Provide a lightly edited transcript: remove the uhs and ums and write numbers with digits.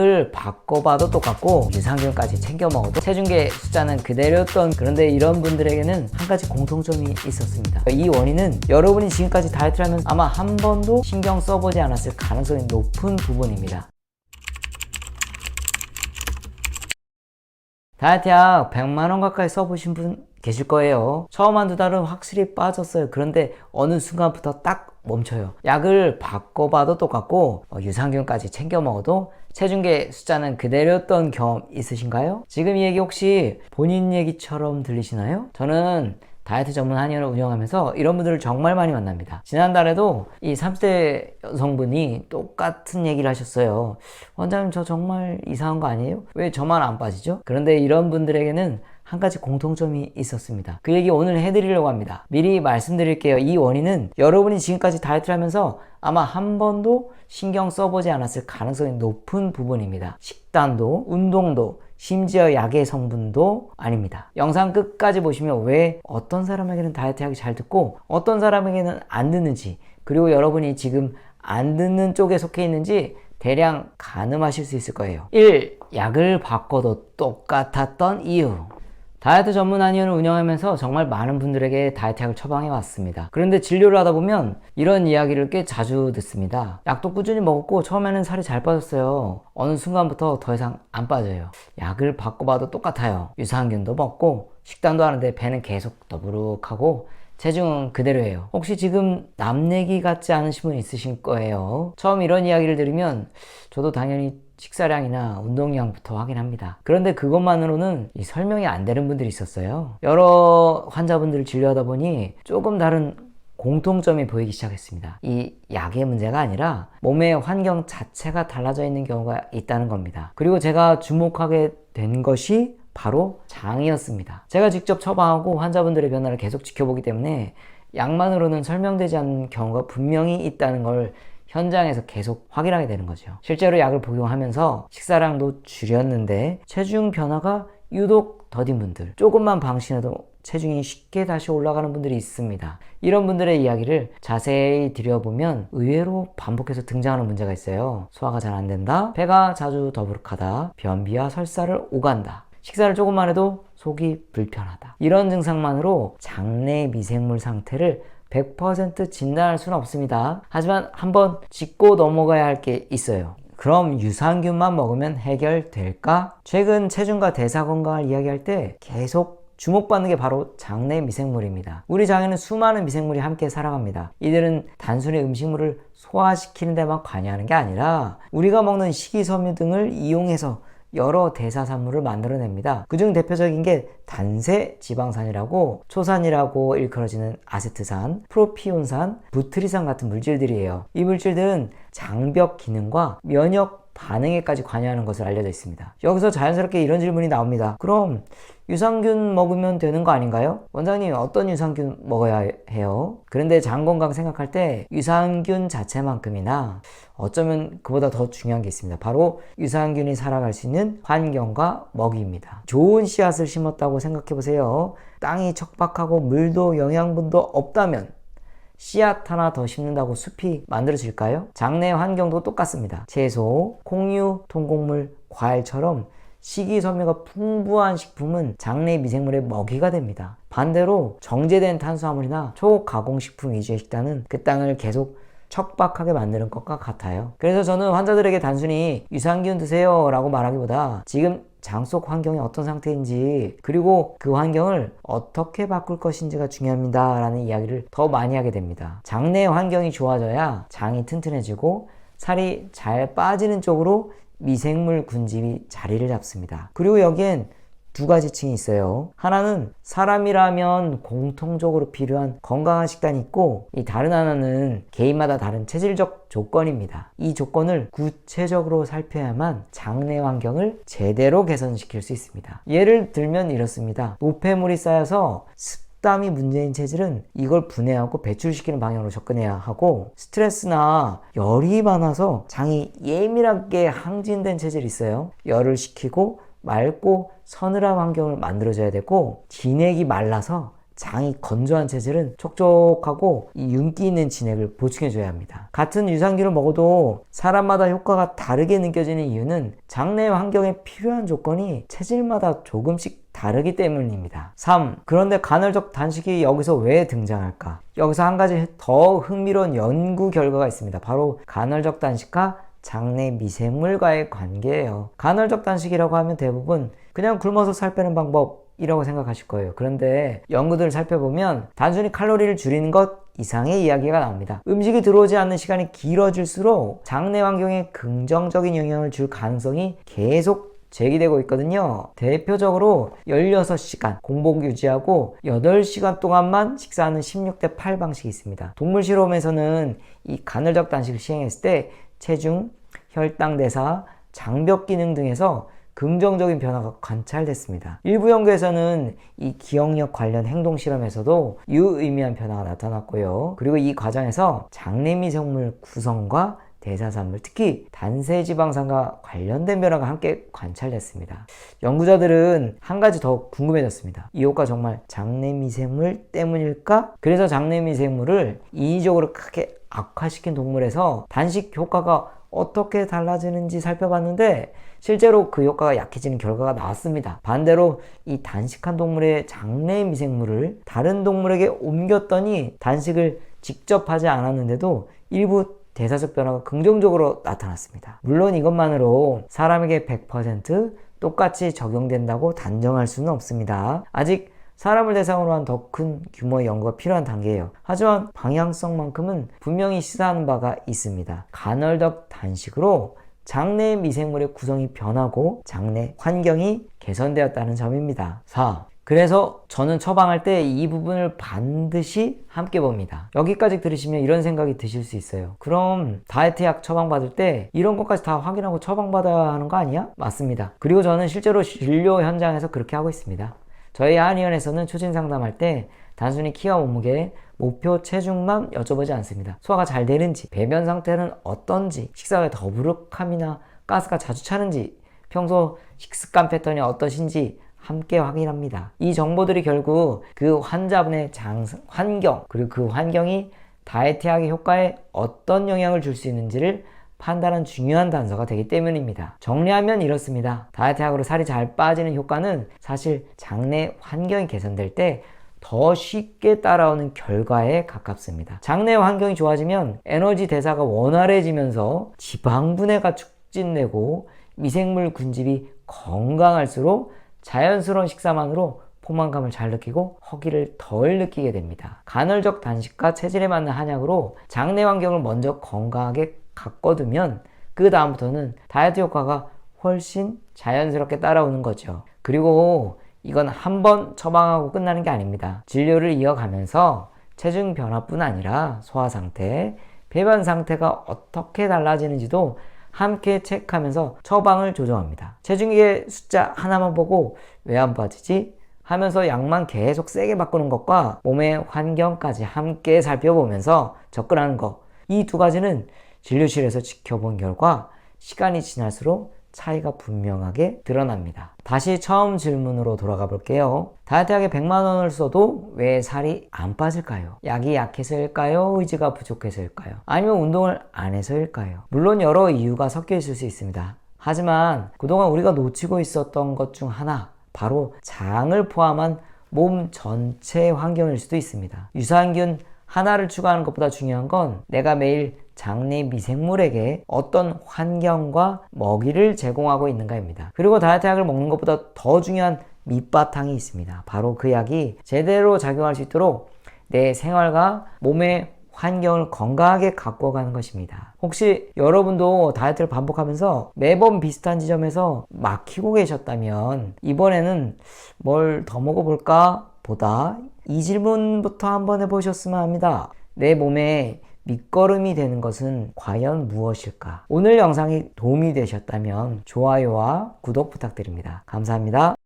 을 바꿔봐도 똑같고 유산균까지 챙겨 먹어도 체중계 숫자는 그대로였던, 그런데 이런 분들에게는 한 가지 공통점이 있었습니다. 이 원인은 여러분이 지금까지 다이어트를 하면 아마 한 번도 신경 써보지 않았을 가능성이 높은 부분입니다. 다이어트 약 100만원 가까이 써보신 분 계실 거예요. 처음 한두 달은 확실히 빠졌어요. 그런데 어느 순간부터 딱 멈춰요. 약을 바꿔봐도 똑같고 유산균까지 챙겨 먹어도 체중계 숫자는 그대로였던 경험 있으신가요? 지금 이 얘기 혹시 본인 얘기처럼 들리시나요? 저는 다이어트 전문 한의원을 운영하면서 이런 분들을 정말 많이 만납니다. 지난달에도 이 30대 여성분이 똑같은 얘기를 하셨어요. 원장님, 저 정말 이상한 거 아니에요? 왜 저만 안 빠지죠? 그런데 이런 분들에게는 한 가지 공통점이 있었습니다. 그 얘기 오늘 해드리려고 합니다. 미리 말씀드릴게요. 이 원인은 여러분이 지금까지 다이어트를 하면서 아마 한 번도 신경 써보지 않았을 가능성이 높은 부분입니다. 식단도, 운동도, 심지어 약의 성분도 아닙니다. 영상 끝까지 보시면 왜 어떤 사람에게는 다이어트 약이 잘 듣고 어떤 사람에게는 안 듣는지, 그리고 여러분이 지금 안 듣는 쪽에 속해 있는지 대략 가늠하실 수 있을 거예요. 1. 약을 바꿔도 똑같았던 이유. 다이어트 전문 한의원을 운영하면서 정말 많은 분들에게 다이어트 약을 처방해 왔습니다. 그런데 진료를 하다 보면 이런 이야기를 꽤 자주 듣습니다. 약도 꾸준히 먹었고 처음에는 살이 잘 빠졌어요. 어느 순간부터 더 이상 안 빠져요. 약을 바꿔봐도 똑같아요. 유산균도 먹고 식단도 하는데 배는 계속 더부룩하고 체중은 그대로예요. 혹시 지금 남 얘기 같지 않으신 분 있으실 거예요. 처음 이런 이야기를 들으면 저도 당연히 식사량이나 운동량부터 확인합니다. 그런데 그것만으로는 설명이 안 되는 분들이 있었어요. 여러 환자분들을 진료하다 보니 조금 다른 공통점이 보이기 시작했습니다. 이 약의 문제가 아니라 몸의 환경 자체가 달라져 있는 경우가 있다는 겁니다. 그리고 제가 주목하게 된 것이 바로 장이었습니다. 제가 직접 처방하고 환자분들의 변화를 계속 지켜보기 때문에 약만으로는 설명되지 않는 경우가 분명히 있다는 걸 현장에서 계속 확인하게 되는 거죠. 실제로 약을 복용하면서 식사량도 줄였는데 체중 변화가 유독 더딘 분들, 조금만 방심해도 체중이 쉽게 다시 올라가는 분들이 있습니다. 이런 분들의 이야기를 자세히 들여보면 의외로 반복해서 등장하는 문제가 있어요. 소화가 잘 안 된다, 배가 자주 더부룩하다, 변비와 설사를 오간다, 식사를 조금만 해도 속이 불편하다. 이런 증상만으로 장내 미생물 상태를 100% 진단할 수는 없습니다. 하지만 한번 짚고 넘어가야 할 게 있어요. 그럼 유산균만 먹으면 해결될까? 최근 체중과 대사 건강을 이야기할 때 계속 주목받는 게 바로 장내 미생물입니다. 우리 장에는 수많은 미생물이 함께 살아갑니다. 이들은 단순히 음식물을 소화시키는 데만 관여하는 게 아니라 우리가 먹는 식이섬유 등을 이용해서 여러 대사산물을 만들어냅니다. 그중 대표적인 게 단세 지방산이라고, 초산이라고 일컬어지는 아세트산, 프로피온산, 부트리산 같은 물질들이에요. 이 물질들은 장벽 기능과 면역 반응에까지 관여하는 것으로 알려져 있습니다. 여기서 자연스럽게 이런 질문이 나옵니다. 그럼 유산균 먹으면 되는 거 아닌가요? 원장님, 어떤 유산균 먹어야 해요? 그런데 장 건강 생각할 때 유산균 자체만큼이나 어쩌면 그보다 더 중요한 게 있습니다. 바로 유산균이 살아갈 수 있는 환경과 먹이입니다. 좋은 씨앗을 심었다고 생각해 보세요. 땅이 척박하고 물도 영양분도 없다면 씨앗 하나 더 심는다고 숲이 만들어질까요? 장내 환경도 똑같습니다. 채소, 콩류, 통곡물, 과일처럼 식이섬유가 풍부한 식품은 장내 미생물의 먹이가 됩니다. 반대로 정제된 탄수화물이나 초가공식품 위주의 식단은 그 땅을 계속 척박하게 만드는 것과 같아요. 그래서 저는 환자들에게 단순히 유산균 드세요 라고 말하기보다 지금 장 속 환경이 어떤 상태인지, 그리고 그 환경을 어떻게 바꿀 것인지가 중요합니다 라는 이야기를 더 많이 하게 됩니다. 장내 환경이 좋아져야 장이 튼튼해지고 살이 잘 빠지는 쪽으로 미생물 군집이 자리를 잡습니다. 그리고 여기엔 두 가지 층이 있어요. 하나는 사람이라면 공통적으로 필요한 건강한 식단이 있고, 이 다른 하나는 개인마다 다른 체질적 조건입니다. 이 조건을 구체적으로 살펴야만 장내 환경을 제대로 개선시킬 수 있습니다. 예를 들면 이렇습니다. 노폐물이 쌓여서 습담이 문제인 체질은 이걸 분해하고 배출시키는 방향으로 접근해야 하고, 스트레스나 열이 많아서 장이 예민하게 항진된 체질이 있어요. 열을 식히고 맑고 서늘한 환경을 만들어줘야 되고, 진액이 말라서 장이 건조한 체질은 촉촉하고 이 윤기 있는 진액을 보충해줘야 합니다. 같은 유산균을 먹어도 사람마다 효과가 다르게 느껴지는 이유는 장내 환경에 필요한 조건이 체질마다 조금씩 다르기 때문입니다. 3. 그런데 간헐적 단식이 여기서 왜 등장할까? 여기서 한 가지 더 흥미로운 연구 결과가 있습니다. 바로 간헐적 단식과 장내 미생물과의 관계예요. 간헐적 단식이라고 하면 대부분 그냥 굶어서 살 빼는 방법이라고 생각하실 거예요. 그런데 연구들을 살펴보면 단순히 칼로리를 줄이는 것 이상의 이야기가 나옵니다. 음식이 들어오지 않는 시간이 길어질수록 장내 환경에 긍정적인 영향을 줄 가능성이 계속 제기되고 있거든요. 대표적으로 16시간 공복 유지하고 8시간 동안만 식사하는 16대 8 방식이 있습니다. 동물 실험에서는 이 간헐적 단식을 시행했을 때 체중, 혈당 대사, 장벽 기능 등에서 긍정적인 변화가 관찰됐습니다. 일부 연구에서는 이 기억력 관련 행동 실험에서도 유의미한 변화가 나타났고요. 그리고 이 과정에서 장내 미생물 구성과 대사산물, 특히 단세지방산과 관련된 변화가 함께 관찰됐습니다. 연구자들은 한 가지 더 궁금해졌습니다. 이 효과 정말 장내 미생물 때문일까? 그래서 장내 미생물을 인위적으로 크게 악화시킨 동물에서 단식 효과가 어떻게 달라지는지 살펴봤는데 실제로 그 효과가 약해지는 결과가 나왔습니다. 반대로 이 단식한 동물의 장내 미생물을 다른 동물에게 옮겼더니 단식을 직접 하지 않았는데도 일부 대사적 변화가 긍정적으로 나타났습니다. 물론 이것만으로 사람에게 100% 똑같이 적용된다고 단정할 수는 없습니다. 아직 사람을 대상으로 한 더 큰 규모의 연구가 필요한 단계예요. 하지만 방향성만큼은 분명히 시사하는 바가 있습니다. 간헐적 단식으로 장내 미생물의 구성이 변하고 장내 환경이 개선되었다는 점입니다. 4. 그래서 저는 처방할 때 이 부분을 반드시 함께 봅니다. 여기까지 들으시면 이런 생각이 드실 수 있어요. 그럼 다이어트 약 처방받을 때 이런 것까지 다 확인하고 처방받아야 하는 거 아니야? 맞습니다. 그리고 저는 실제로 진료 현장에서 그렇게 하고 있습니다. 저희 한의원에서는 초진 상담할 때 단순히 키와 몸무게, 목표 체중만 여쭤보지 않습니다. 소화가 잘 되는지, 배변 상태는 어떤지, 식사의 더부룩함이나 가스가 자주 차는지, 평소 식습관 패턴이 어떠신지 함께 확인합니다. 이 정보들이 결국 그 환자분의 환경, 그리고 그 환경이 다이어트 약의 효과에 어떤 영향을 줄 수 있는지를 판단한 중요한 단서가 되기 때문입니다. 정리하면 이렇습니다. 다이어트 약으로 살이 잘 빠지는 효과는 사실 장내 환경이 개선될 때 더 쉽게 따라오는 결과에 가깝습니다. 장내 환경이 좋아지면 에너지 대사가 원활해지면서 지방 분해가 촉진되고 미생물 군집이 건강할수록 자연스러운 식사만으로 포만감을 잘 느끼고 허기를 덜 느끼게 됩니다. 간헐적 단식과 체질에 맞는 한약으로 장내 환경을 먼저 건강하게 가꿔두면 그 다음부터는 다이어트 효과가 훨씬 자연스럽게 따라오는 거죠. 그리고 이건 한 번 처방하고 끝나는 게 아닙니다. 진료를 이어가면서 체중 변화뿐 아니라 소화 상태, 배변 상태가 어떻게 달라지는지도 함께 체크하면서 처방을 조정합니다. 체중계 숫자 하나만 보고 왜 안 빠지지? 하면서 약만 계속 세게 바꾸는 것과 몸의 환경까지 함께 살펴보면서 접근하는 것, 이 두 가지는 진료실에서 지켜본 결과 시간이 지날수록 차이가 분명하게 드러납니다. 다시 처음 질문으로 돌아가 볼게요. 다이어트 약에 100만 원을 써도 왜 살이 안 빠질까요? 약이 약해서일까요? 의지가 부족해서일까요? 아니면 운동을 안 해서일까요? 물론 여러 이유가 섞여 있을 수 있습니다. 하지만 그동안 우리가 놓치고 있었던 것 중 하나, 바로 장을 포함한 몸 전체 환경일 수도 있습니다. 유산균 하나를 추가하는 것보다 중요한 건 내가 매일 장내 미생물에게 어떤 환경과 먹이를 제공하고 있는가입니다. 그리고 다이어트 약을 먹는 것보다 더 중요한 밑바탕이 있습니다. 바로 그 약이 제대로 작용할 수 있도록 내 생활과 몸의 환경을 건강하게 가꿔가는 것입니다. 혹시 여러분도 다이어트를 반복하면서 매번 비슷한 지점에서 막히고 계셨다면 이번에는 뭘 더 먹어볼까 보다 이 질문부터 한번 해보셨으면 합니다. 내 몸에 밑거름이 되는 것은 과연 무엇일까? 오늘 영상이 도움이 되셨다면 좋아요와 구독 부탁드립니다. 감사합니다.